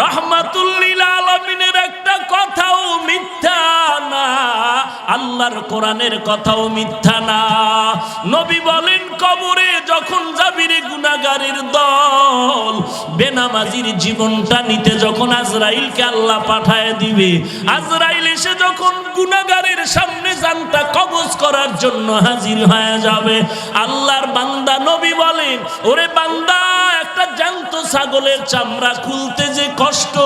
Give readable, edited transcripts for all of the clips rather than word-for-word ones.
রাহমাতুল লিল আলামিনের একটা কথাও মিথ্যা না, আল্লাহর কোরআনের কথাও মিথ্যা না। নবী বলেন কবরে যখন যাবি রে গুনাহগারের দল, বেনামাজির জীবনটা নিতে যখন আজরাইলকে আল্লাহ পাঠায় দিবে, আজরাইল এসে যখন গুনাহগারের সামনে জানটা কবজ করার জন্য হাজির হয়ে যাবে, আল্লাহর বান্দা নবী বলেন ওরে বান্দা, একটা জ্যান্ত ছাগলের চামড়া খুলতে যে কষ্ট,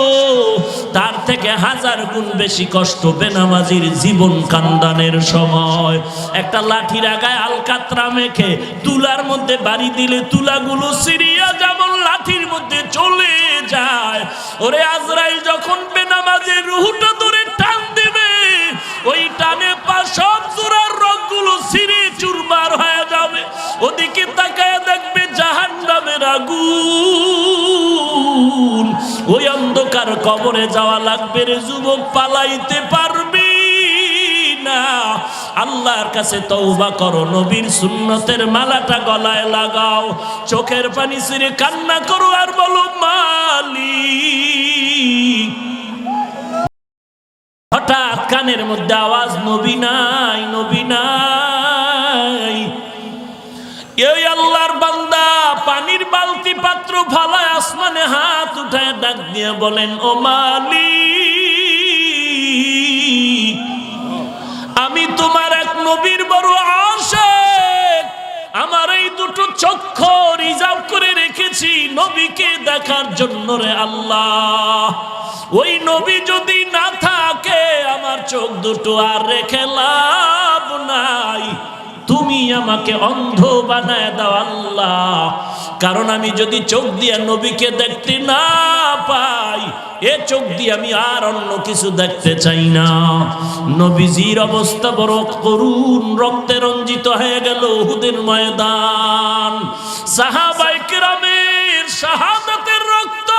তার থেকে 1000 গুণ বেশি কষ্ট বেনামাজির জীবন কান্দানের সময়। একটা লাঠির আগায় আলকাতরা মেখে তুলার মধ্যে বাড়ি দিলে তুলাগুলো সিরিয়া যেমন লাঠির মধ্যে চলে যায়, ওরে আজরাইল যখন বেনামাজের রুহটা ধরে টান দিবে, ওই টানে পা সব জোড়ার রগগুলো ছিঁড়ে চুরমার হয়ে যাবে। ওদিকে তাকায় দেখবে জাহান্নামের আগুন। ওই অন্ধকার কবরে যাওয়া লাগবে রে যুবক, পালাইতে পারবি না। আল্লাহর কাছে তওবা করো, নবীর সুন্নতের মালাটা গলায় লাগাও, চোখের পানি ছেড়ে কান্না করো আর বলো মালিক। হঠাৎ কানের মধ্যে আওয়াজ, নবী নাই, নবী নাই। এই আল্লাহর বান্দা পানির বালতি পাত্র ফালায় আসমানে হাত উঠায় ডাক দিয়ে বলেন ও মালিক, আমি তোমার এক নবীর বড় আশিক, আমার এই দুটো চক্ষু রিজার্ভ করে রেখেছি নবীকে দেখার জন্য রে আল্লাহ। ওই নবী যদি না থাকে আমার চোখ দুটো আর রেখে লাভ নাই, তুমি আমাকে অন্ধ বানায় দাও আল্লাহ। কারণ আমি যদি চোখ দিয়ে নবীকে দেখতে না পাই, এ চোখ দিয়ে আমি আর অন্য কিছু দেখতে চাই না। নবীজির অবস্থা বড় করুণ, রক্তে রঞ্জিত হয়ে গেল উহুদের ময়দান। সাহাবায়ে কেরামের শাহাদাতের রক্ত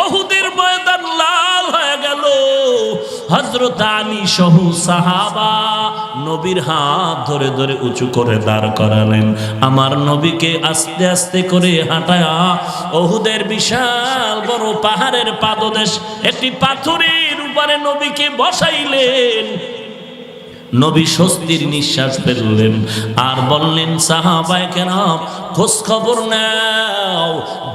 উহুদের ময়দান লাল হয়ে গেল। হযরত আলী সহ সাহাবা নবীর হাত ধরে ধরে উঁচু করে দাঁড় করালেন। আমার নবীকে আস্তে আস্তে করে হাঁটায়া উহুদের বিশাল বড় পাহাড়ের পাদদেশ একটি পাথরের উপরে নবীকে বসাইলেন। নবী স্বস্তির নিঃশ্বাস ফেললেন আর বললেন সাহাবায়ে কেরাম খোঁজ খবর নাও,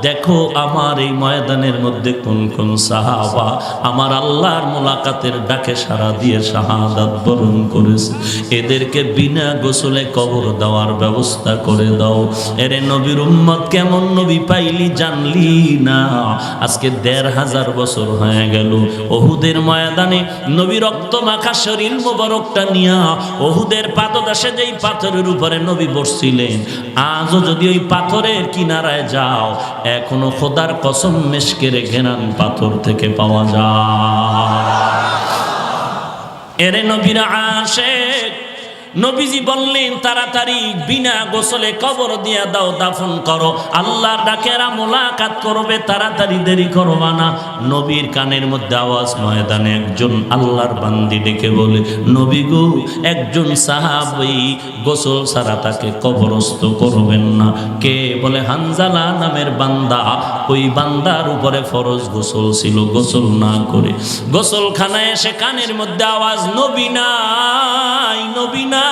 দেখো আমার এই ময়দানের মধ্যে কোন কোন সাহাবা আমার আল্লাহর মোলাকাতের ডাকে সাড়া দিয়ে শাহাদাত বরণ করেছে, এদেরকে বিনা গোসলে কবর দেওয়ার ব্যবস্থা করে দাও। এরে নবীর উম্মত কেমন নবী পাইলি জানলি না? আজকে 1500 বছর হয়ে গেল উহুদের ময়দানে নবী রক্ত মাখা শরীর মোবারকটা নিয়ে উহুদের পাদদেশে যেই পাথরের উপরে নবী বসছিলেন, আজও যদি ওই পাথরের কিনারায় যাও এখনো খোদার কসম মেশকের ঘেরান পাথর থেকে পাওয়া যায়। এরে নবীর আশিক নবীজি বললেন তাড়াতাড়ি বিনা গোসলে কবর দিয়া দাও, দাফন করো, আল্লাহর ডাকেরা মোলাকাত করবে, তাড়াতাড়ি দেরি করবা না। নবীর কানের মধ্যে আওয়াজ, ময়দানে একজন আল্লাহর বান্দি ডেকে বলে নবী গো, একজন সাহাবী গোসল ছাড়া তাকে কবরস্থ করবেন না। কে? বলে হানজালা নামের বান্দা। ওই বান্দার উপরে ফরজ গোসল ছিল, গোসল না করে গোসলখানায় এসে কানের মধ্যে আওয়াজ, নবী নাই, নবী নাই।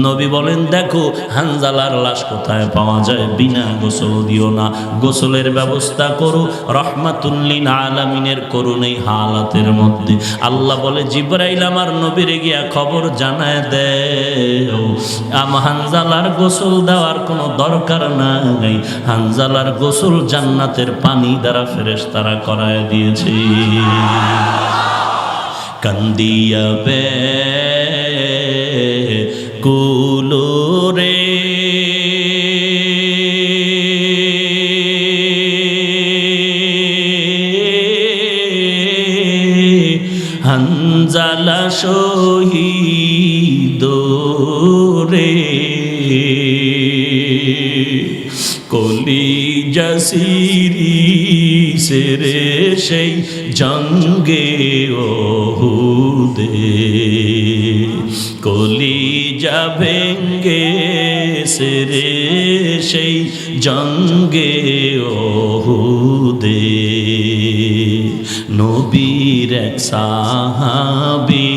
নবী বলেন দেখো হানজালার লাশ কোথায় পাওয়া যায়, বিনা গোসল দিও না, গোসলের ব্যবস্থা করো। রহমাতুল লিল আলামিনের করুন এই হালাতের মধ্যে। আল্লাহ বলে জিবরাইল আমার নবীরে গিয়া খবর জানায় দেও, হানজালার গোসল দেওয়ার কোনো দরকার নাই, হানজালার গোসল জান্নাতের পানি দ্বারা ফেরেশতারা করায় দিয়েছে। কান্দিয়া বে কুলুরে হানজালা শহীদ রে, কলিজা সিরিছে রে সেই জঙ্গে ওহুদে, কলিজা ভেঙ্গে রে সেই জঙ্গে ওহুদে নবীর এক সাহাবী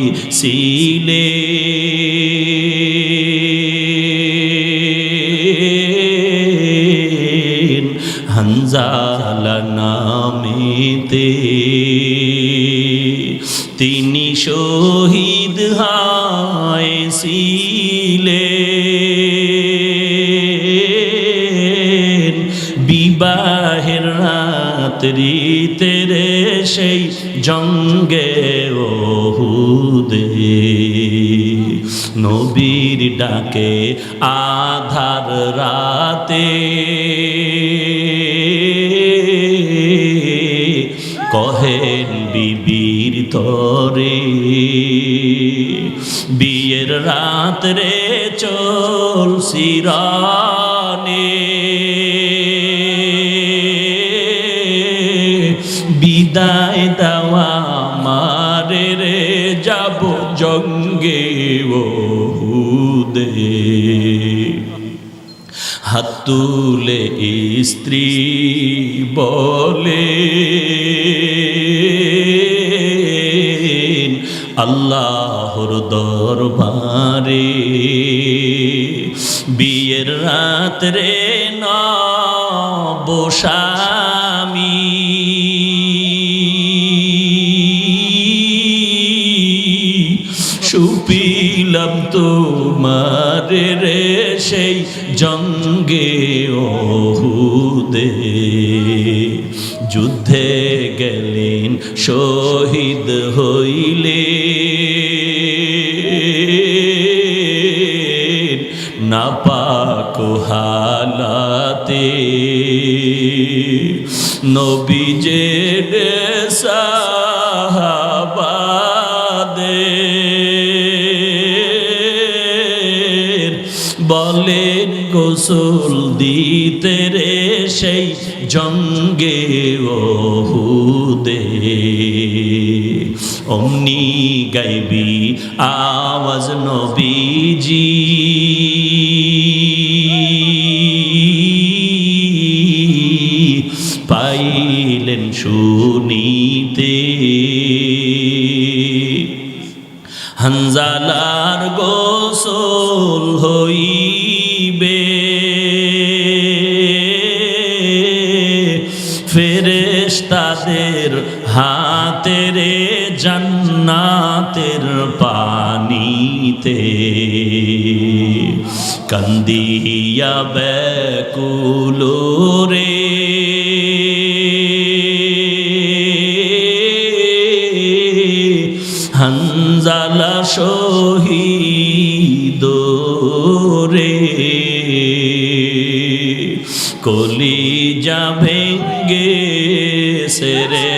ছিলেন হানজালা নামেতে তিনি শহীদ হয়েছিলেন বিবাহের রাত্রিতে রে সেই জঙ্গে ওহুদে নবীর ডাকে আধার রাতে কহেন বিবির তরে বিয়ের রাত রে চল সিরানে বিদায় দেওয়া মারে রে যাব জঙ্গে ওহুদে হাত তুলে স্ত্রী বলে আল্লাহর দরবারে বিয়ের রাত রে নবস্বামী সুপিলাম তোমার রে সেই জঙ্গে ওহুদে যুদ্ধে গেলেন শহীদ হইলে নাপাক হালাতে নবীজের সাহাবাদের বলেন গোসল দিতে রে সেই জঙ্গে ওহুদে অমনি গাইবি আওয়াজ নবীজি পাইলেন শুনিতে হানজালার গোসল হইবে ফেরেশতাদের হাতে রে জান্নাতের পানিতে কান্দিয়া ব্যাকুল রে হানজালা শহীদ রে কলিজা ভেঙ্গে সেরে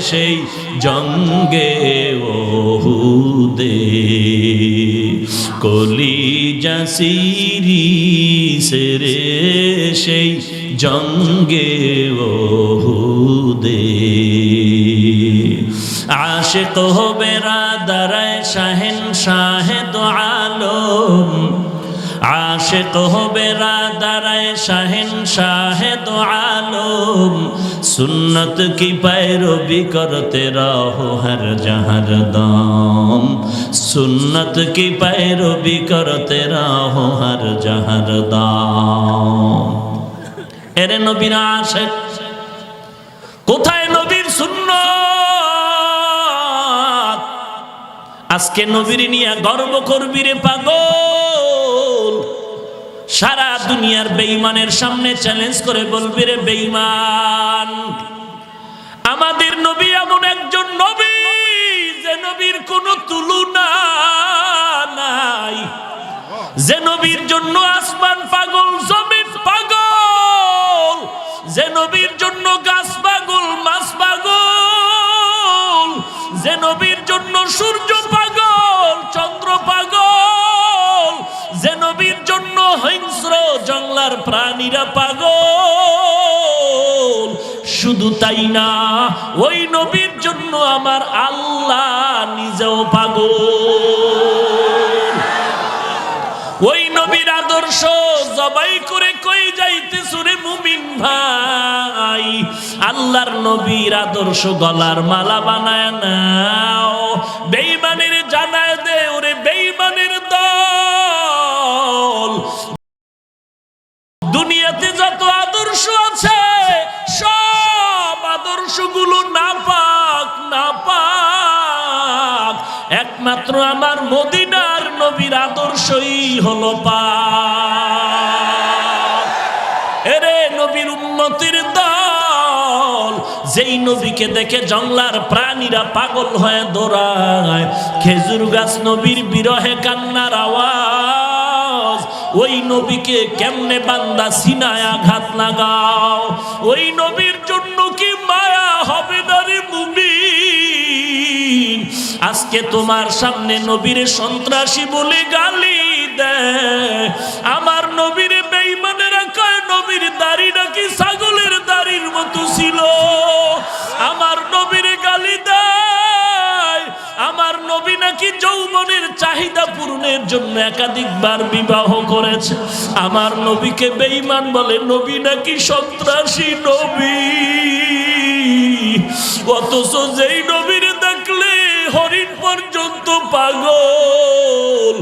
সেই জঙ্গে ওহুদে কলিজা সিরি সেরে সেই জঙ্গে ওহুদে আশিক হবে রাদারায় শাহেন শাহেদ আলম আশিক হবে রাদারায় শাহেন শাহেদ আলম सुन्नत की पैरवी करते रहो हर जहर दम सुन्नत की पैरवी करते रहो हर जहर दम एरे नबीर आशिक কোথায় নবীর সুন্নাত আজকে নবীর নিয়ে গর্ব করবি রে পাগল সারা দুনিয়ার বেঈমানের সামনে চ্যালেঞ্জ করে বলবি রে বেঈমান আমাদের নবী এমন একজন নবী যে নবীর কোনো তুলনা নাই যে নবীর জন্য আসমান পাগল জমিন পাগল যে নবীর জন্য গাছ পাগল মাছ পাগল যে নবীর জন্য সূর্য পাগল চন্দ্র পাগল যে নবীর জন্য হিংস্র জঙ্গলার প্রাণীরা পাগল শুধু তাই না ওই নবীর জন্য আমার আল্লাহ নিজেও পাগল ওই নবীর আদর আদর্শ জবাই করে কই যাইতেছ রে মুমিন ভাই? আল্লাহর নবীর আদর্শ গলার মালা বানায় নাও, বেঈমানের জানায় দে ওরে বেঈমানের দল। দুনিয়াতে যত আদর্শ আছে সব আদর্শগুলো নাপাক নাপাক, একমাত্র আমার মদিনার নবীর আদর্শই হলো পাক। এরে নবীর উম্মতের দল, যেই নবীকে দেখে জংলার প্রাণীরা পাগল হয়ে দৌড়ায়, খেজুর গাছ নবীর বিরহে কান্নার আওয়াজ, ওই নবীকে কেমনে বান্দা সিনায় আঘাত লাগাও? ওই নবীর জন্য কি মায়া হবে না রে মুমিন? আজকে তোমার সামনে নবীর সন্ত্রাসী বলে গালি দেয়, আমার নবীর বেঈমানেরা কয় নবীর দাড়ি নাকি ছাগলের দাড়ির মতো ছিল। আমার নবীর গালি দেয়, আমার নবী নাকি যৌবনের চাহিদা পূরণের জন্য একাধিকবার বিবাহ করেছে। আমার নবীকে বেঈমান বলে, নবী নাকি সন্ত্রাসী নবী। অথচ যেই নবীর দেখলে হরিণ পর্যন্ত পাগল,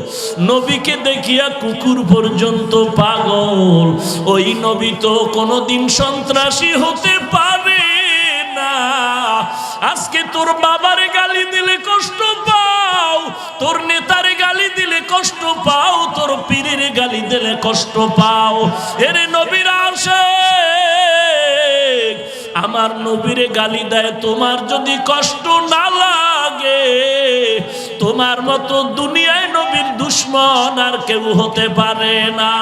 নবীকে দেখিয়া কুকুর পর্যন্ত পাগল, ওই নবী তো কোনোদিন সন্ত্রাসী হতে পারে না। আজকে তোর বাবারে গালি দিলে কষ্ট পাও, তোর নেতারে গালি দিলে কষ্ট পাও, তোর পীরের গালি দিলে কষ্ট পাও। এরে নবীর আশিক আমার নবীরে গালি দেয়, তোমার যদি কষ্ট না লাগে, তোমার মতো দুনিয়ায় নবীর দুশ্মন আর কেউ হতে পারে না।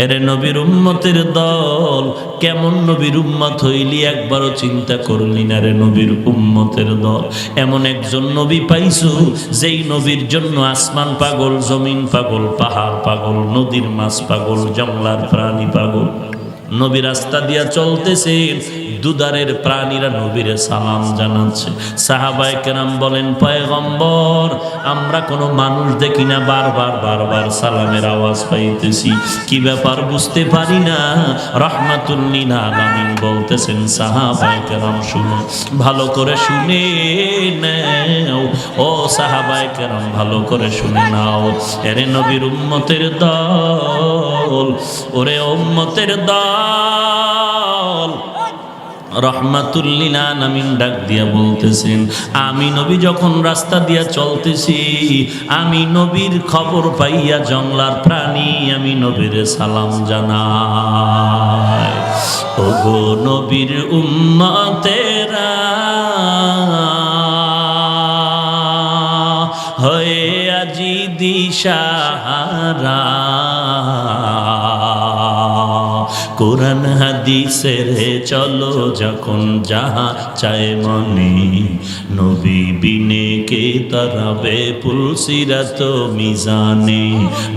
এরে নবীর উম্মতের দল, কেমন নবীর উম্মত হইলি একবারও চিন্তা করলি না রে নবীর উম্মতের দল? এমন একজন নবী পাইছো যেই নবীর জন্য আসমান পাগল, জমিন পাগল, পাহাড় পাগল, নদীর মাছ পাগল, জংলার প্রাণী পাগল। নবী রাস্তা দিয়া চলতেছেন, দুধারের প্রাণীরা নবীরে সালাম জানাচ্ছে। সাহাবায়ে কেরাম বলেন, পয়গম্বর আমরা কোনো মানুষ দেখি না, বারবার বারবার সালামের আওয়াজ পাইতেছি, কি ব্যাপার বুঝতে পারি না। রাহমাতুল লিল আলামিন বলতেছেন, সাহাবায়ে কেরাম শুনো, ভালো করে শুনে নাও, ও সাহাবায়ে কেরাম ভালো করে শুনে নাও। এরে নবীর উম্মতের দল, ওরে উম্মতের দল, রহমাতুল লিল আলামিন ডাক দিয়া বলতেছেন, আমি নবী যখন রাস্তা দিয়া চলতেছি, আমি নবীর খবর পাইয়া জংলার প্রাণী আমি নবীর সালাম জানাই। ওগো নবীর উম্মতেরা হয়ে আজি দিশাহারা, কোরআন হাদিসের চলো যখন যাহা চায় মনে, নবী বিনে কে তারাবে পুলসিরাত মিজানে,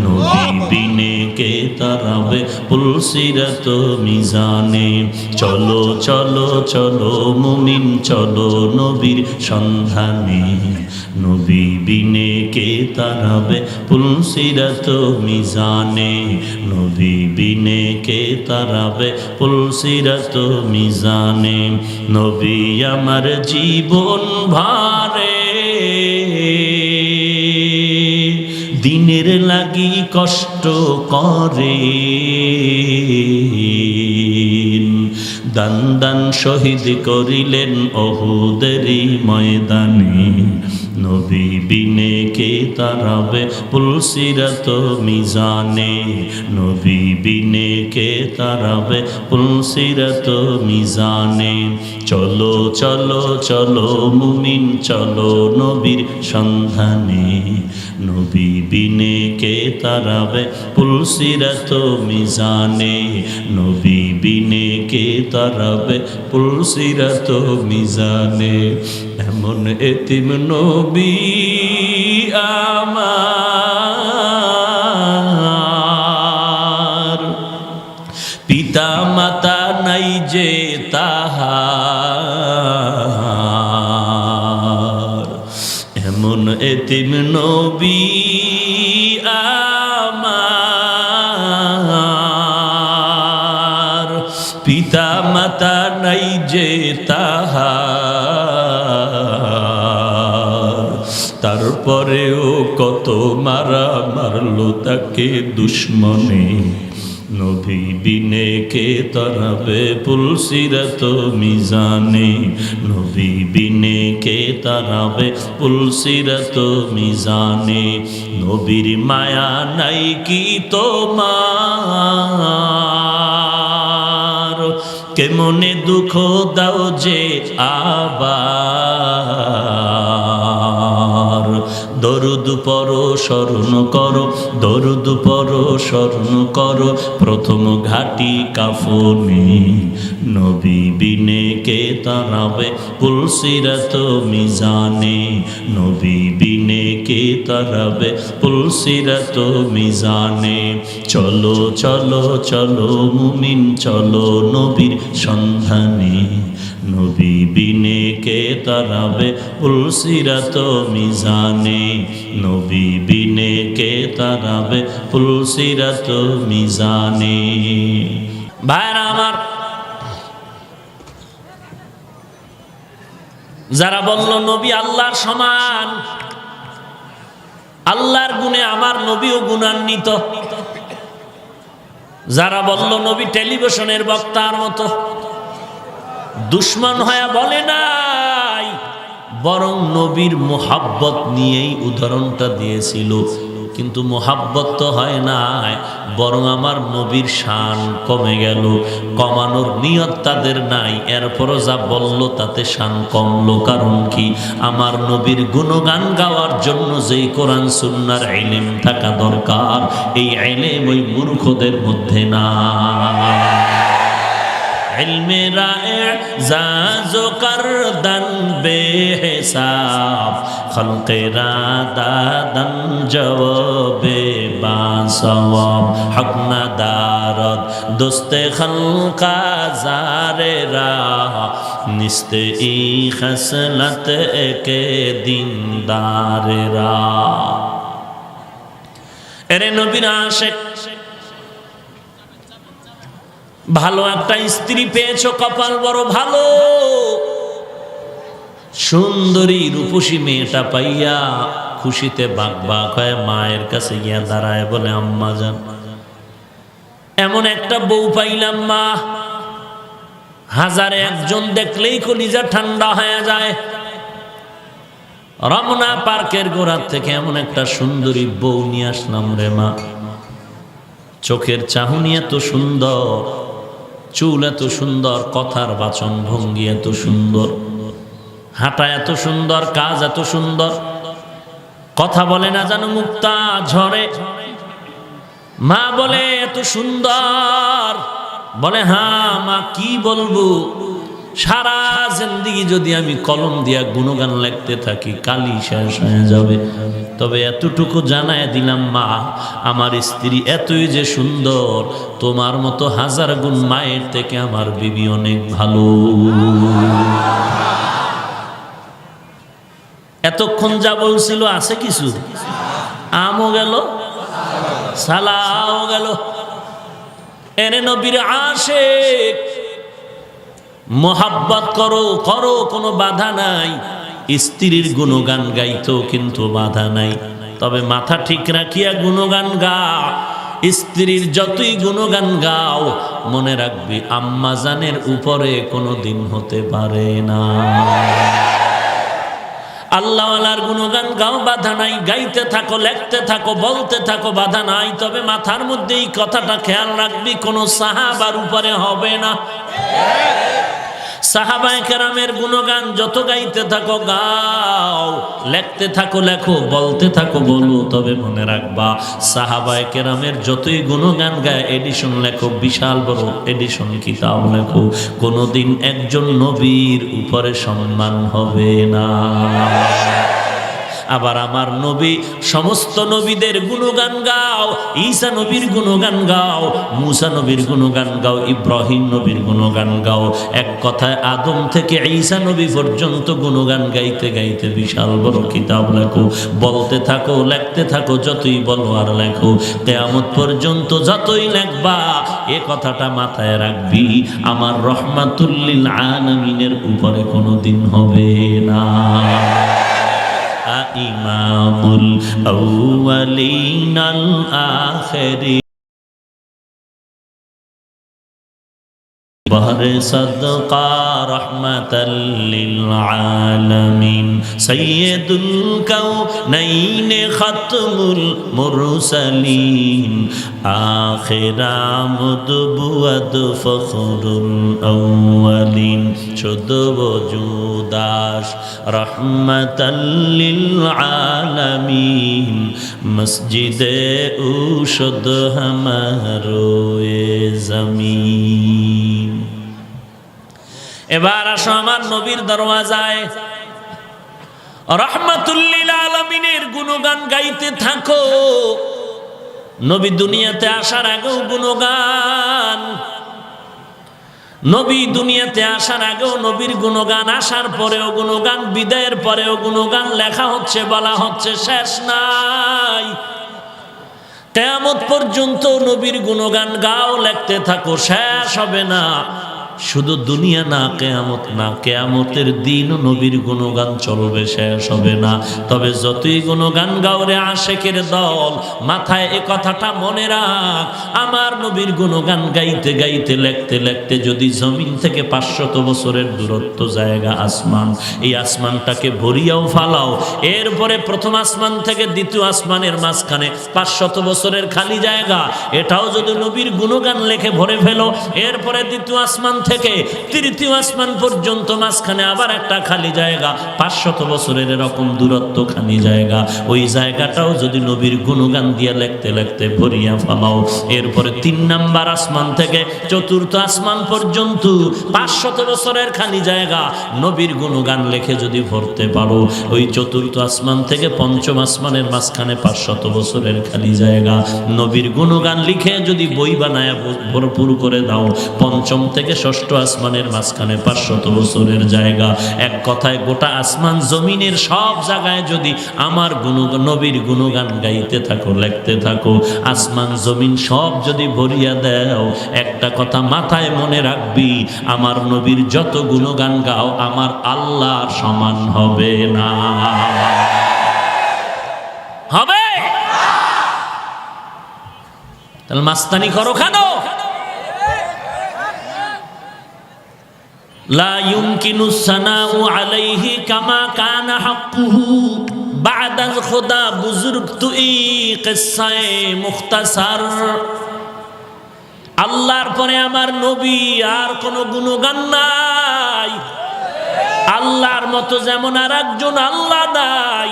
নবী বিনে কে তারাবে পুলসিরাত মিজানে। চলো চলো চলো মুমিন চলো নবীর সন্ধানে, নবী বিনে কে তারাবে পুলসিরাত মিজানে, নবী বিনে কে তারাবে পুলসিরাত মিজানে। নবী আমার জীবন ভারে দিনের লাগি কষ্ট করে, দান দান শহীদ করিলেন ওহুদেরই ময়দানে, নবী বিনে কে তারাবে পুলসিরাত মিজানে, নবী বিনে কে তারাবে পুলসিরাত মিজানে। চলো চলো চলো মুমিন চলো নবীর সন্ধানে, নবী বিনে কে তারাবে পুলসিরাত মিজানে, নবী বিনে কে তারাবে পুলসিরাত মিজানে। এমন এতিম নবী আমার, পিতা মাতা নাই যে তাহার, এমন এতিম নবী পিতা মাতা নাই যে তাহার, তারপরেও কত মারা মারলো তাকে দুশ্মনে। নবী বিনে কে তারাবে পুলসিরাত মিজানে, নবী বিনে কে তারাবে পুলসিরাত মিজানে। নবীর মায়া নাই কি তোমার, কেমনে দুঃখ দাও যে আবার। দরুদ পড়ো স্মরণ করো, দরুদ পড়ো স্মরণ করো, প্রথম ঘাটি কাফনে। নবী বিনে কে তারাবে পুলসিরাত মিজানে, নবী বিনে কে তারাবে পুলসিরাত মিজানে। চলো চলো চলো মুমিন চলো নবীর সন্ধানে, নবী বিনে কে তারাবে পুলসিরাত মিজানে, নবী বিনে কে তারাবে পুলসিরাত মিজানে। ভাইরা আমার, যারা বলল নবী আল্লাহর সমান, আল্লাহর গুণে আমার নবীও গুণান্বিত, যারা বলল নবী টেলিভিশনের বক্তার মতো, দুশ্মন হয়ে বলে নাই, বরং নবীর মোহাব্বত নিয়েই উদাহরণটা দিয়েছিল। কিন্তু মোহাব্বত তো হয় নাই, বরং আমার নবীর শান কমে গেল। কমানোর নিয়ত তাদের নাই, এরপরও যা বলল তাতে শান কমলো। কারণ কি? আমার নবীর গুণগান গাওয়ার জন্য যেই কোরআন সুন্নাহর ইলম থাকা দরকার, এই ইলম ওই মূর্খদের মধ্যে না। ইলমে রা'জাজো করদন বেহিসাব, খলকেরা দাদন জওবে বাসওয়াব। হক না দারদ দোস্তে খলকা জারেরা, নিস্তে ই খসলত কে দিনদারেরা। এরে নবীর আশিক, ভালো একটা স্ত্রী পেয়েছো, কপাল বড় ভালো। সুন্দরী রূপসী মেয়েটা পাইয়া খুশিতে বাক বাক হয়ে মায়ের কাছে গিয়া দাঁড়ায়, বলে আম্মা জান, এমন একটা বউ পাইলাম মা, হাজারে একজন দেখলেই কলিজা ঠান্ডা হয়ে যায়। রমনা পার্কের গোড়ার থেকে এমন একটা সুন্দরী বউ নিয়ে আসলাম রে মা। চোখের চাহনি এত সুন্দর, চুল এত সুন্দর, কথার বাচন ভঙ্গি এত সুন্দর, হাঁটা এত সুন্দর, কাজ এত সুন্দর, কথা বলে না যেন মুক্তা ঝরে। মা বলে এত সুন্দর, বলে হ্যাঁ মা কি বলবো, সারা জিন্দেগি যদি আমি কলম দিয়া গুণগান লিখতে থাকি কালি শেষ হয়ে যাবে। তবে এতটুকু জানায় দিলাম মা, আমার স্ত্রী এতই যে সুন্দর, তোমার মতো হাজার গুণ মায়ের থেকে আমার বিবি অনেক ভালো। এতক্ষণ যা বলছিল আছে কিছু, আমও গেল, সালাও গেল। এরে নবীর আশিক, মোহাব্বত করো করো, কোনো বাধা নাই। স্ত্রীর গুণগান গাইতো কিন্তু বাধা নাই, তবে মাথা ঠিক রাখিয়া গুণগান গাও। স্ত্রীর যতই গুণগান গাও, মনে রাখবি আম্মা জানের উপরে কোনো দিন হতে পারে না। আল্লাহওয়ালার গুণগান গাও, বাধা নাই, গাইতে থাকো, লেখতে থাকো, বলতে থাকো, বাধা নাই। তবে মাথার মধ্যে এই কথাটা খেয়াল রাখবি, কোনো সাহাবার উপরে হবে না। সাহাবায়ে কেরামের গুণগান যত গাইতে থাকো গাও, লেখতে থাকো লেখো, বলতে থাকো বলো। তবে মনে রাখবা, সাহাবায়ে কেরামের যতই গুণগান গায়, এডিশন লেখো, বিশাল বড় এডিশন কিতাব লেখো, কোনোদিন একজন নবীর উপরে সম্মান হবে না। আবার আমার নবী সমস্ত নবীদের গুণগান গাও, ঈসা নবীর গুণগান গাও, মুসা নবীর গুণগান গাও, ইব্রাহিম নবীর গুণগান গাও। এক কথায় আদম থেকে ঈসা নবী পর্যন্ত গুণগান গাইতে গাইতে বিশাল বড় কিতাব লেখো। বলতে থাকো, লেখতে থাকো, যতই বলো আর লেখো, কিয়ামত পর্যন্ত যতই লেখবা এ কথাটা মাথায় রাখবি, আমার রহমাতুল লিল আলামিনের উপরে কোনোদিন হবে না। ইমামুল আউয়ালিন আল আখিরিন বহরে সদকা রহমাতাল লিল আলামিন সাইয়্যিদুল কাউনাইন খাতমুল মুরসালিন আখিরামুদ বুয়াদ ফখরুল আউয়ালিন শুদ্ধ বজুদাস রহমাতাল লিল আলামিন মসজিদে উশুদ হামারোয়ে জমিন। এবার আসো আমার নবীর দরওয়াজায়, রহমাতুল লিল আলামিনের গুণগান গাইতে থাকো। নবী দুনিয়াতে আসার আগেও গুণগান, নবী দুনিয়াতে আসার আগেও নবীর গুণগান, আসার পরেও গুণগান, বিদায়ের পরেও গুণগান লেখা হচ্ছে, বলা হচ্ছে, শেষ নাই। কিয়ামত পর্যন্ত নবীর গুণগান গাও, লিখতে থাকো, শেষ হবে না। শুধু দুনিয়া না, কিয়ামত না, কিয়ামতের দিনও নবীর গুণগান চলবে, শেষ হবে না। তবে যতই গুণগান গাও রে আশেকের দল, মাথায় এ কথাটা মনে রাখ, আমার নবীর গুণগান গাইতে গাইতে, লিখতে লিখতে যদি জমিন থেকে 500 বছরের দূরত্ব জায়গা আসমান, এই আসমানটাকে ভরিয়াও ফালাও, এরপরে প্রথম আসমান থেকে দ্বিতীয় আসমানের মাঝখানে 500 বছরের খালি জায়গা, এটাও যদি নবীর গুণগান লেখে ভরে ফেলো, এরপরে দ্বিতীয় আসমান থেকে তৃতীয় আসমান পর্যন্ত মাঝখানে আবার একটা খালি জায়গা, 500 বছরের এরকম দূরত্ব খালি জায়গা, ওই জায়গাটাও যদি নবীর গুণগান দিয়ে লিখতে লিখতে ভরিয়া ফেলাও, এরপরে 3 নাম্বার আসমান থেকে 4র্থ আসমান পর্যন্ত 500 বছরের খালি জায়গা নবীর গুণগান লেখে যদি ভরতে পারো, ওই 4র্থ আসমান থেকে 5ম আসমানের মাঝখানে 500 বছরের খালি জায়গা নবীর গুণগান লিখে যদি বই বানায় ভরপুর করে দাও, 5ম থেকে 6ষ্ঠ আসমানের মাঝখানে 500 বছরের জায়গা। এক কথায় গোটা আসমান জমিনের সব জায়গায় যদি আমার নবীর গুণগান গাইতে থাকো, লিখতে থাকো, আসমান জমিন সব যদি ভরিয়া দাও, একটা কথা মাথায় মনে রাখবি, আমার নবীর যত গুণগান গাও আমার আল্লাহর সমান হবে না। হবে? তাহলে মাস্তানি করো কেন? লা ইউমকিনু সানাউ আলাইহি কামা কানা হাক্কুহু বাদাল খুদা বুজুর্গ তুই কিসসায়ে মুখতাসার। আল্লাহর পরে আমার নবী আর কোন গুণগান নাই, আল্লাহর মতো যেমন আর একজন আল্লাহ নাই,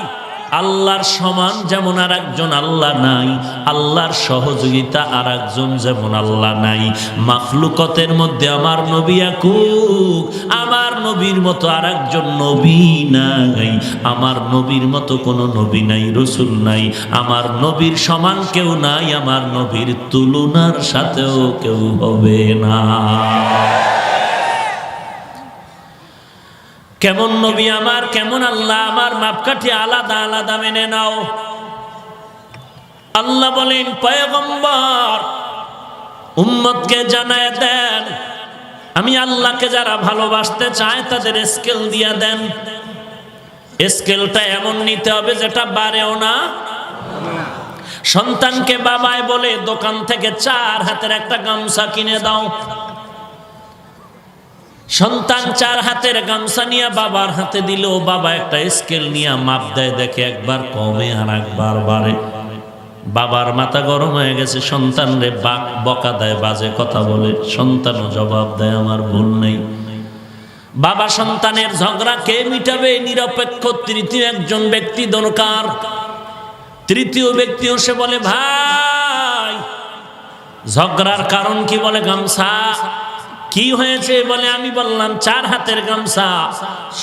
আল্লাহর সমান যেমন আর একজন আল্লাহ নাই, আল্লাহর সহযোগিতা আর একজন যেমন আল্লাহ নাই। মাখলুকতের মধ্যে আমার নবী একক, আমার নবীর মতো আর একজন নবী নাই, আমার নবীর মতো কোনো নবী নাই, রসুল নাই, আমার নবীর সমান কেউ নাই, আমার নবীর তুলনার সাথেও কেউ হবে না। কেমন নবী আমার, কেমন আল্লাহ আমার, মাপকাঠি আলাদা আলাদা মেনে নাও। আল্লাহ বলেন, পয়গম্বর উম্মতকে জানায় দেন, আমি আল্লাহকে যারা ভালোবাসতে চায় তাদের স্কেল দিয়া দেন। স্কেলটা এমন নিতে হবে যেটা বাড়েও না। সন্তানকে বাবায় বলে দোকান থেকে 4 হাতের একটা গামছা কিনে দাও, সন্তান 4 হাতের গামছা নিয়ে বাবার হাতে দিল, বাবা একটা স্কেল নিয়ে মাপ দেয়, দেখে একবার কমে আর একবার বাড়ে। বাবার মাথা গরম হয়ে গেছে, সন্তান রে বকা দেয়, বাজে কথা বলে, সন্তানও জবাব দেয় আমার ভুল নেই। বাবা সন্তানের ঝগড়া কে মিটাবে? নিরপেক্ষ তৃতীয় একজন ব্যক্তি দরকার। তৃতীয় ব্যক্তিও সে বলে, ভাই ঝগড়ার কারণ কি? বলে গামছা। কি হয়েছে বলে, আমি বললাম 4 হাতের গামছা।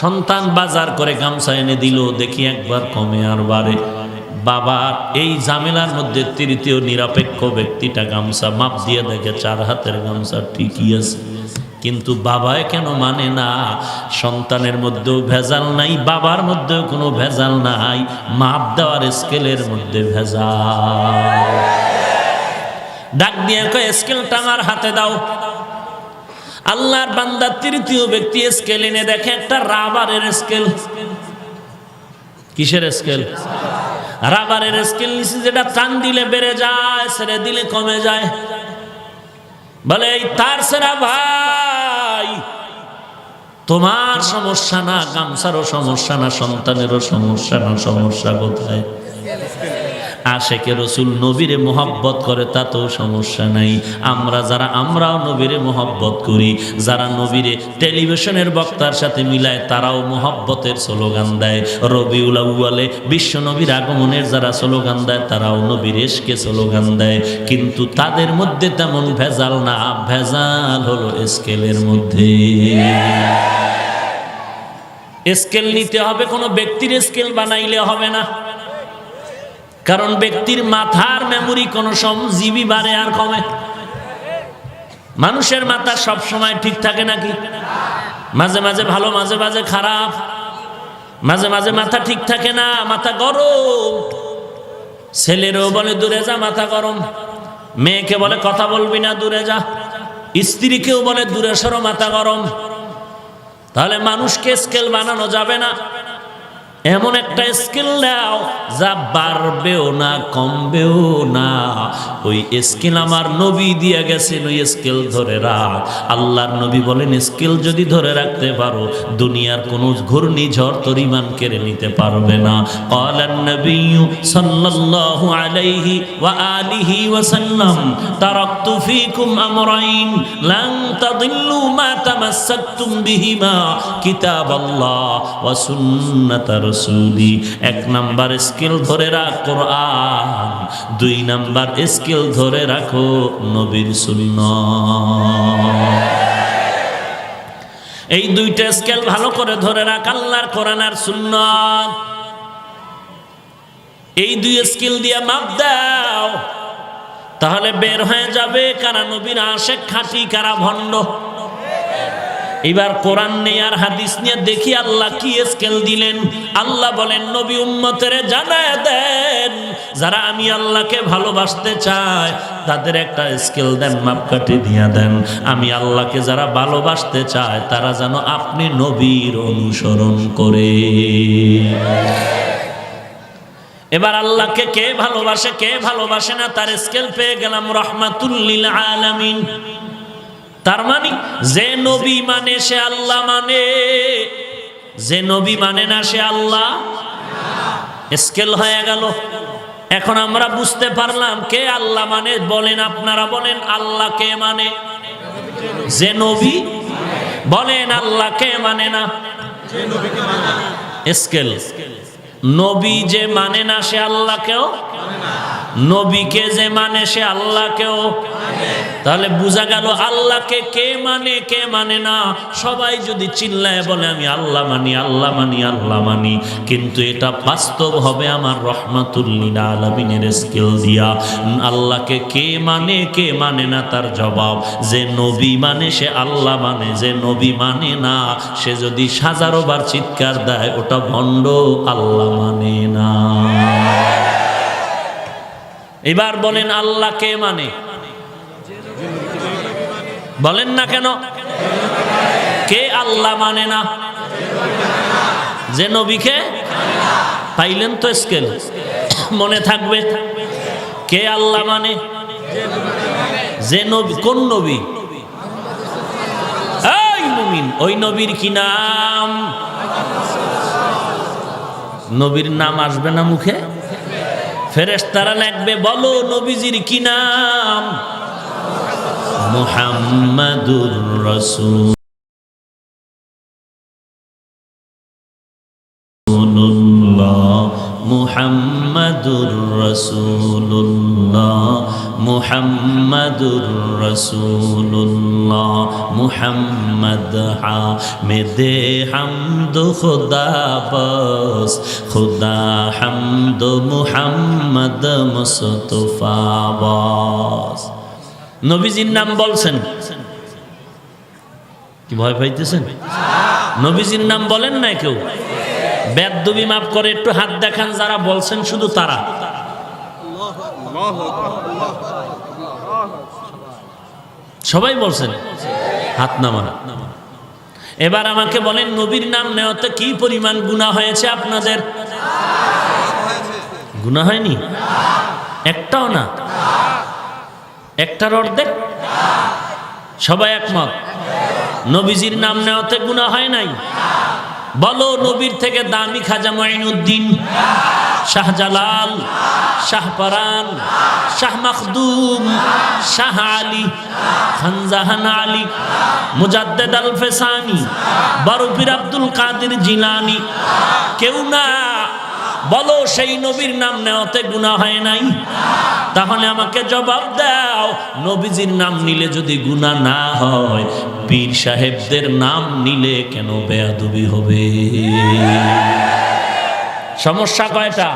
সন্তান বাজার করে গামছা এনে দিল, দেখি একবার কমে আর বাড়ে। বাবার এই ঝামেলার মধ্যে তৃতীয় নিরপেক্ষ ব্যক্তিটা গামছা মাপ দিয়ে দেখে 4 হাতের গামছা ঠিকই আছে, কিন্তু বাবায় কেন মানে না? সন্তানের মধ্যেও ভেজাল নাই, বাবার মধ্যেও কোনো ভেজাল নাই, মাপ দেওয়ার স্কেলের মধ্যে ভেজাল। ডাক দিয়ে কয়, স্কেলটা আমার হাতে দাও। আল্লাহর বান্দা তৃতীয় ব্যক্তি স্কেল এনে দেখে একটা রাবারের স্কেল। কিসের স্কেল? রাবারের স্কেল নিচে, যেটা টান দিলে বেড়ে যায়, ছেড়ে দিলে কমে যায়। বলে, এই তার সেরা ভাই, তোমার সমস্যা না, গামছারও সমস্যা না, সন্তানেরও সমস্যা না, সমস্যা কোথায়? আশেকে রসুল নবীরে মোহাব্বত করে তাতেও সমস্যা নাই। আমরাও নবীরে মোহাব্বত করি, যারা নবীরে টেলিভিশনের বক্তার সাথে মিলায় তারাও মোহাব্বতের স্লোগান দেয়। রবিউল আউয়ালে বিশ্ব নবীর আগমনের যারা স্লোগান দেয় তারাও নবীর ইশকে স্লোগান দেয়, কিন্তু তাদের মধ্যে তেমন ভেজাল না, ভেজাল হলো স্কেলের মধ্যে। স্কেল নিতে হবে, কোনো ব্যক্তির স্কেল বানাইলে হবে না, কারণ ব্যক্তির মাথার মেমোরি কোনো জিবি বাড়ে আর কমে। মানুষের মাথা সব সময় ঠিক থাকে নাকি? মাঝে মাঝে ভালো, মাঝে মাঝে খারাপ, মাঝে মাঝে মাথা ঠিক থাকে না, মাথা গরম। ছেলেরও বলে দূরে যা, মাথা গরম। মেয়েকে বলে কথা বলবি না, দূরে যা। স্ত্রীকেও বলে দূরে সরো, মাথা গরম। তাহলে মানুষকে স্কেল বানানো যাবে না। এমন একটা স্কেল দাও যা বাড়বেও না, কমবেও না। ওই স্কেল আমার নবী দিয়ে গেছেন, ওই স্কেল ধরে রাখ। আল্লাহর নবী বলেন, স্কেল যদি ধরে রাখতে পারো, দুনিয়ার কোনো ঘূর্ণিঝড় তোর ঈমান কেড়ে নিতে পারবে না। ক্বালান নবিয়্যু সাল্লাল্লাহু আলাইহি ওয়া আলিহি ওয়া সাল্লাম, তারাকতু ফীকুম আমরাইন লান তাদিল্লু মা তামাসসাকতুম বিহিমা, কিতাবাল্লাহ ওয়া সুন্নাতার রাসূলি। 1 নাম্বার স্কিল ধরে রাখ কোরআন, 2 নাম্বার স্কিল ধরে রাখো নবীর সুন্নাত। এই 2টা স্কেল ভালো করে ধরে রাখ, আল্লাহর কোরআন আর সুন্নাত। এই 2 স্কিল দিয়ে মাপ দাও, তাহলে বের হয়ে যাবে কারা নবীর আশিক খাঁটি, কারা ভণ্ড। এবার কোরআন নিয়ে আর হাদিস নিয়ে দেখি আল্লাহ কি স্কেল দিলেন। আল্লাহ বলেন, নবী উম্মতের জানায় দেন, যারা আমি আল্লাহকে ভালোবাসতে চায় তাদের একটা স্কেল দেন, মাপকাঠি দিয়া দেন। আমি আল্লাহকে যারা ভালোবাসতে চায় তারা যেন আপনি নবীর অনুসরণ করে। এবার আল্লাহকে কে ভালোবাসে, কে ভালোবাসে না, তার স্কেল পেয়ে গেলাম, রাহমাতুল লিল আলামিন। তার মানে যে নবী মানে সে আল্লাহ মানে, যে নবী মানে না সে আল্লাহ। স্কেল হয়ে গেল। এখন আমরা বুঝতে পারলাম কে আল্লাহ মানে। বলেন, আপনারা বলেন, আল্লাহ কে মানে? যে নবী। বলেন, আল্লাহ কে মানে না? স্কেল। নবী যে মানে না সে আল্লাহকেও, নবীকে যে মানে সে আল্লাহকেও। তাহলে বোঝা গেল আল্লাহকে কে মানে, কে মানে না। সবাই যদি চিল্লায় বলে আমি আল্লাহ মানি, আল্লাহ মানি, আল্লাহ মানি, কিন্তু এটা বাস্তব হবে আমার রাহমাতুল লিল আলামিনের স্কেল দিয়া। আল্লাহকে কে মানে, কে মানে না, তার জবাব যে নবী মানে সে আল্লাহ মানে, যে নবী মানে না সে যদি 1000 বার চিৎকার দেয় ওটা ভণ্ড, আল্লাহ মানে না। এবার বলেন, আল্লাহ কে মানে? বলেন না কেন? কে আল্লাহ মানে না? যে নবীকে। পাইলেন তো স্কেল, মনে থাকবে। কে আল্লাহ মানে? যে নবী। কোন নবী? এই মুমিন, ওই নবীর কি নাম? নবীর নাম আসবে না মুখে? ফেরেশতারা লিখবে, বলো নবীজির কি নাম? মুহাম্মাদুর রাসূলুল্লাহ, মুহাম্মাদুর রাসূলুল্লাহ, মুহাম্মাদুর রাসূলুল্লাহ মুহাম্মদ হামিদে হামদ খুদা বস খুদা হামদ মুহাম্মদ মুস্তাফা বস। নবীজির নাম বলছেন, কি ভয় পাইতেছেন? নবীজির নাম বলেন না কেউ? বেদবি মাফ করে একটু হাত দেখান যারা বলছেন, শুধু তারা। সবাই বলছেন, হাত নামান। এবার আমাকে বলেন, নবীর নাম নেওয়াতে কি পরিমাণ গুনাহ হয়েছে আপনাদের? গুনাহ হয়নি? একটাও না? একটার অর্ধেক? সবাই একমত? নবীজির নাম নেওয়াতে গুনাহ হয় নাই? বলো, নবীর থেকে দামি খাজা মুঈনুদ্দিন, শাহজালাল, শাহপরান, শাহ মখদুম, শাহ আলী, খানজাহান আলী, মুজাদ্দেদ আল ফেসানি, বরফির আব্দুল কাদের জিলানি কেউ না? বলো, সেই নবীর নাম নেওয়াতে গুনাহ হয় নাই? তাহলে আমাকে জবাব দাও, নবীজির নাম নিলে যদি গুনাহ না হয়, পীর সাহেবদের নাম নিলে কেন বেয়াদবি হবে? সমস্যা কয়টা?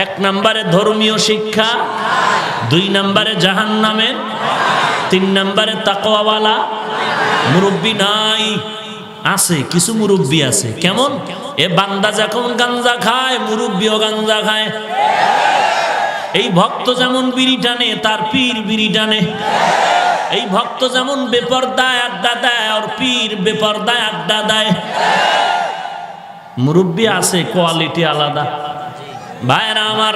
এক নম্বরে ধর্মীয় শিক্ষা, দুই নম্বরে জাহান্নামের, তিন নম্বরে তাকওয়াওয়ালা মুরব্বি নাই। আছে কিছু মুরব্বি আছে, কেমন? এ বান্দা যখন গাঞ্জা খায়, মুরব্বিও গাঞ্জা খায়। এই ভক্ত যেমন বিড়ি টানে, তার পীর বিড়ি টানে। এই ভক্ত যেমন বেপরদায় আড্ডা দেয়, আর পীর বেপরদায় আড্ডা দেয়। মুরব্বি আছে, কোয়ালিটি আলাদা। ভাইরা আমার,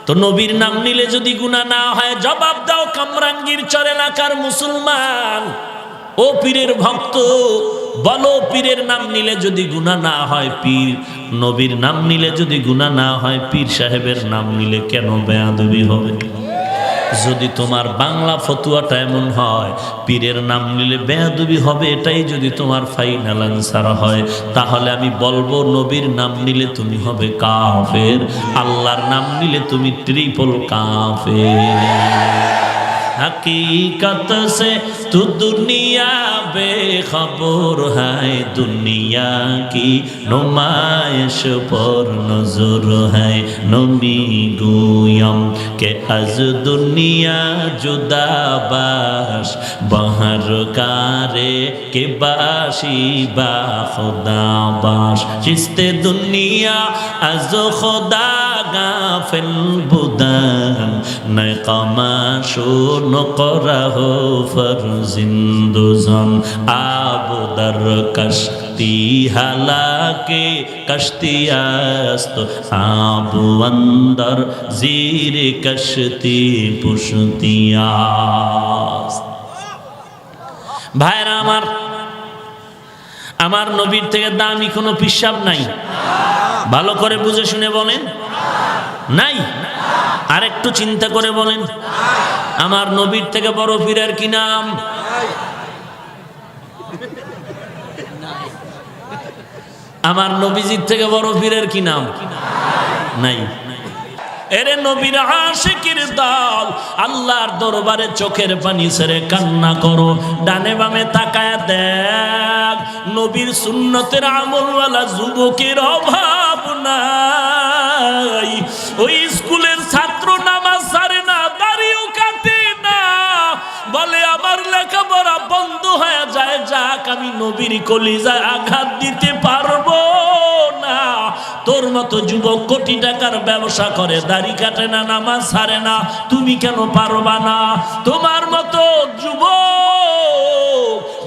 তো নবীর নাম নিলে যদি গুনাহ না হয়, জবাব দাও কামরাঙ্গীর চর এলাকার মুসলমান, ও পীরের ভক্ত, বলো, পীরের নাম নিলে যদি গুনাহ না হয়, পীর নবীর নাম নিলে যদি গুনাহ না হয়, পীর সাহেবের নাম নিলে কেন বেয়াদবি হবে? যদি তোমার বাংলা ফতুয়াটা এমন হয়, পীরের নাম নিলে বেয়াদবি হবে, এটাই যদি তোমার ফাইনাল আনসার হয়, তাহলে আমি বলবো, নবীর নাম নিলে তুমি হবে কাফের, আল্লাহর নাম নিলে তুমি ট্রিপল কাফের। हकीकत से तू दुनिया बेखबर है, दुनिया की नुमाइश पर नजर है। नबी गोयम के अज दुनिया जुदा बाश, बहर कारे के बाशी बा खुदा बाश। चिस्ते दुनिया अज खुदा गाफिल बुदान, नकामाशो नकरह फरजिंदुजन। आबो दर कश्ती हालाके कश्ती आस्त, आबो अंदर जीर कश्ती पुश्ती आस्त। भाईरा আমার নবীর থেকে দামি কোনো পিশাব নাই। ভালো করে বুঝে শুনে বলেন, নাই? আর একটু চিন্তা করে বলেন, আমার নবীর থেকে বড় পীরের কি নাম? আমার নবীজির থেকে বড় পীরের কি নাম? নাই। এরে নবীর আশিকের দল, আল্লাহর দরবারে চোখের পানি ছেড়ে কান্না করো, ডানে বামে তাকায় দেখ, নবীর সুন্নতের আমলওয়ালা যুবকের অভাব নাই। ওই স্কুলের ছাত্র নামাজ ছাড়ে না, দাড়িও কাটে না, বলে আমার লেখাপড়া বন্ধ হয়ে যায়, যাক আমি নবীর কলিজায় আঘাত দিতে পারবো না। তোর মতো যুবক কোটি টাকার ব্যবসা করে, দাড়ি কাটে না, নামাজ ছাড়ে না, তুমি কেন পারবা না? তোমার মতো যুবক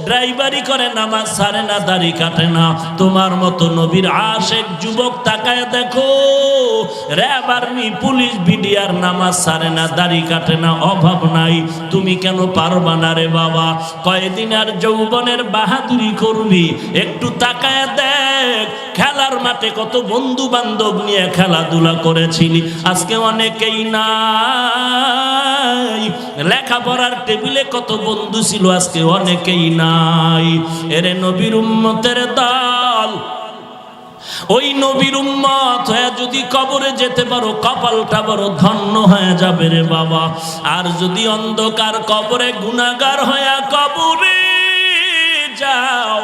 ড্রাইভারি করে, নামাজ ছাড়ে না, দাড়ি কাটে না, তোমার মতো নবীর আশেক যুবক তাকায় দেখো, র‍্যাব আর্মি পুলিশ বিডিআর নামাজ ছাড়ে না, দাড়ি কাটে না, অভাব নাই, তুমি কেন পারবা না রে বাবা? কয়দিন আর যৌবনের বাহাদুরি করবি? একটু তাকায় দেখ, খেলার মাঠে কত বন্ধু বান্ধব নিয়ে খেলাধুলা করেছিলি, আজকে অনেকেই নাই। লেখাপড়ার টেবিলে কত বন্ধু ছিল, আজকে অনেকেই নাই। এরে নবীর উম্মতের দল, ওই নবীর উম্মত হয়ে যদি কবরে যেতে পারো কপালটা বড় ধন্য হয়ে যাবে রে বাবা। আর যদি অন্ধকার কবরে গুনাহগার হয়ে কবরে যাও,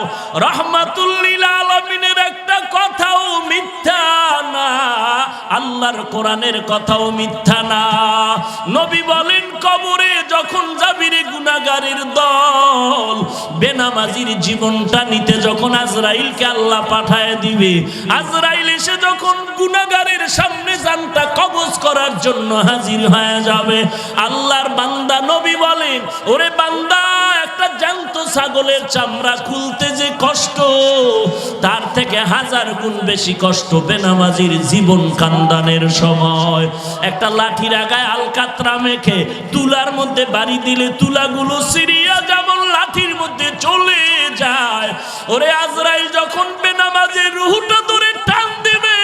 রহমাতুল লিল আলামিনের একটা কথাও মিথ্যা না, আল্লাহর কোরআনের কথাও মিথ্যা না। নবী বলেন কবরে যখন যাবি রে গুনাহগারের দল, বেনামাজির জীবনটা নিতে যখন আজরাইলকে আল্লাহ পাঠায় দিবে, আজরাইল এসে যখন গুনাহগারের সামনে জানটা কবজ করার জন্য হাজির হয়ে যাবে, আল্লাহর বান্দা নবী বলেন ওরে বান্দা, একটা জ্যান্ত ছাগলের চামড়া খুলতে যে কষ্ট, তার থেকে 1000 গুণ বেশি কষ্ট বেনামাজির জীবন কান্দানের সময়। একটা লাঠির আগায় আলকাতরা মেখে তুলার মধ্যে বাড়ি দিলে তুলাগুলো সিরিয়া যেমন লাঠির মধ্যে চলে যায়, ওরে আজরাইল যখন বেনামাজির রুহটা ধরে টান দিবে,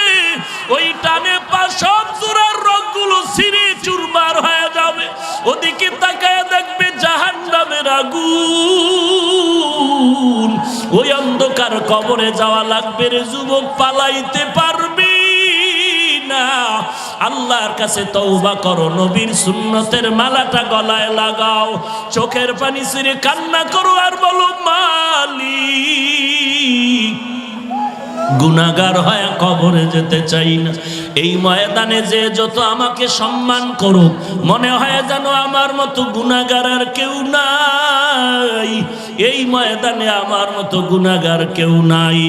ওই টানে পা সব জোড়ার রগগুলো সিঁড়ি চুরমার হয়ে যাবে। ওদিকে তাকায় দেখবে জাহান্নামের আগুন। ওই অন্ধকার কবরে যাওয়া লাগবে রে যুবক, পালাইতে পারবি না। আল্লাহর কাছে তওবা করো, নবীর সুন্নতের মালাটা গলায় লাগাও, চোখের পানি ছেড়ে কান্না করো আর বলো মালিক, গুনাহগার হয়ে কবরে যেতে চাই না। এই ময়দানে যে যত আমাকে সম্মান করুক, মনে হয় যেন আমার মতো গুনাহগার আর কেউ নাই। এই ময়দানে আমার মতো গুনাহগার কেউ নাই।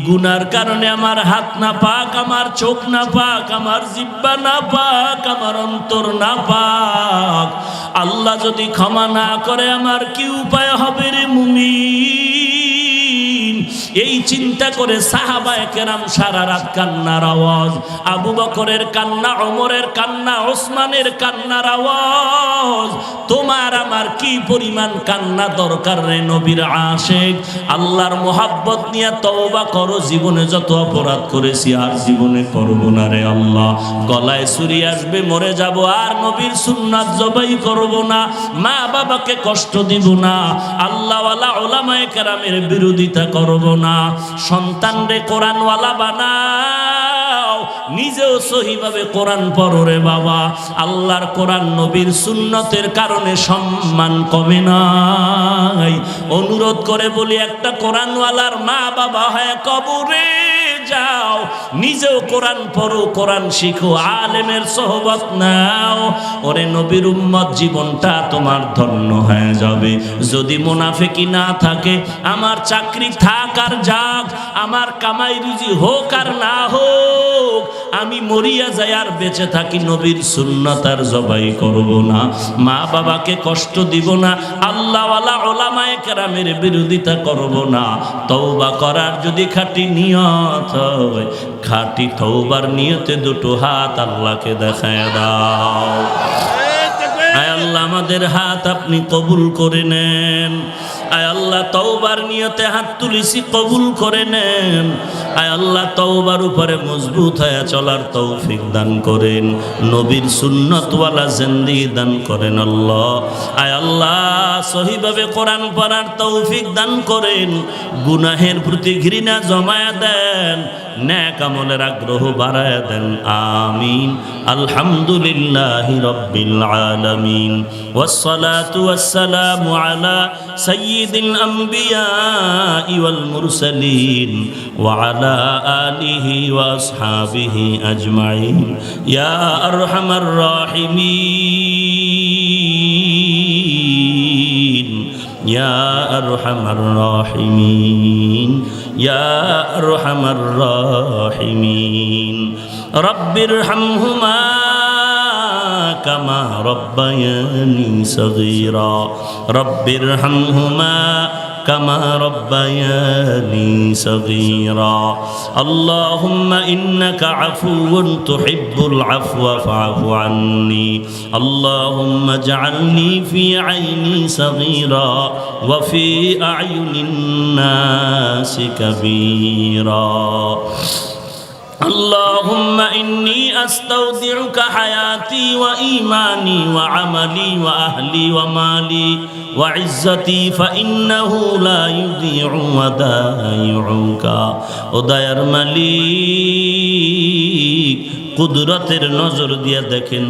গুনার কারণে আমার হাত না পাক, আমার চোখ না পাক, আমার জিহ্বা না পাক, আমার অন্তর না পাক। আল্লাহ যদি ক্ষমা না করে আমার কি উপায় হবে রে মুমিন? এই চিন্তা করে সাহাবায়ে কেরাম সারা রাত কান্নার আওয়াজ, আবু বকরের কান্না, ওমরের কান্না, ওসমানের কান্নার আওয়াজ। তোমার আমার কি পরিমাণ কান্না দরকার রে নবীর আশিক। আল্লাহর মোহাব্বত নিয়ে তওবা করো, জীবনে যত অপরাধ করেছি আর জীবনে করব না রে আল্লাহ। গলায় ছুরি আসবে, মরে যাব, আর নবীর সুন্নাত জবাই করব না, মা বাবাকে কষ্ট দিব না, আল্লাহওয়ালা উলামায়ে কেরামের বিরোধিতা করব না, সন্তানরে কোরআনওয়ালা বানাও, নিজেও সহিভাবে কোরআন পড়ো রে বাবা। আল্লাহর কোরআন নবীর সুন্নতের কারণে সম্মান কমে নাই। অনুরোধ করে বলি, একটা কোরআনওয়ালার মা বাবা হয়ে কবরে যাও, নিজেও কোরআন পড়ো, কোরআন শিখো, আলেমের সোহবত নাও। ওরে নবীর উম্মত, জীবনটা তোমার ধন্য হয়ে যাবে। যদি মুনাফিকি না থাকে, আমার চাকরি থাক আর যাক, আমার কামাই রুজি হোক আর না হোক, আমি মরিয়া যাই আর বেঁচে থাকি, নবীর সুন্নাত আর জবাই করব না, মা বাবাকে কষ্ট দিব না, আল্লাহওয়ালা উলামায়ে কেরামের বিরোধিতা করব না। তওবা করার যদি খাঁটি নিয়ত হয়, খাঁটি তওবার নিয়তে দুটো হাত আল্লাহকে দেখায় দাও। আয় আল্লাহ, আমাদের হাত আপনি কবুল করে নেন। আয় আল্লাহ, তওবার নিয়তে হাত তুলেছি, কবুল করে নেন। আয় আল্লাহ, তওবার উপরে মজবুত হয়ে চলার তৌফিক দান করেন, নবীর সুন্নতওয়ালা জিন্দেগি দান করেন আল্লাহ। আয় আল্লাহ, সহিভাবে কোরআন পড়ার তৌফিক দান করেন, গুনাহের প্রতি ঘৃণা জমায়া দেন, নেক আমলের আগ্রহ বাড়ায়া দেন। আমিন। আলহামদুলিল্লাহি রাব্বিল আলামিন, ওয়াসসালাতু ওয়াসসালামু আলা সাইয়্যিদিল আমবিয়া ওয়াল মুরসালিন ওয়া আলা আলিহি ওয়া আসহাবিহি আজমাইন। ইয়া আরহামার রাহিমিন, ইয়া আরহামার রাহিমিন, ইয়া আরহামার রাহিমিন। রব্বিরহামহুমা কামা রব্বায়ানি সগীরা, রব্বিরহামহুমা كما ربياني صغيرا. اللهم إنك عفو تحب العفو فاعف عني. اللهم اجعلني في عيني صغيرا وفي أعين الناس كبيرا. اللهم إني أستودعك حياتي وإيماني وعملي وأهلي ومالي وعزتي فإنه لا يضيع ودائعك ودائر মালিক কুদরতের নজর দিয়ে দেখেন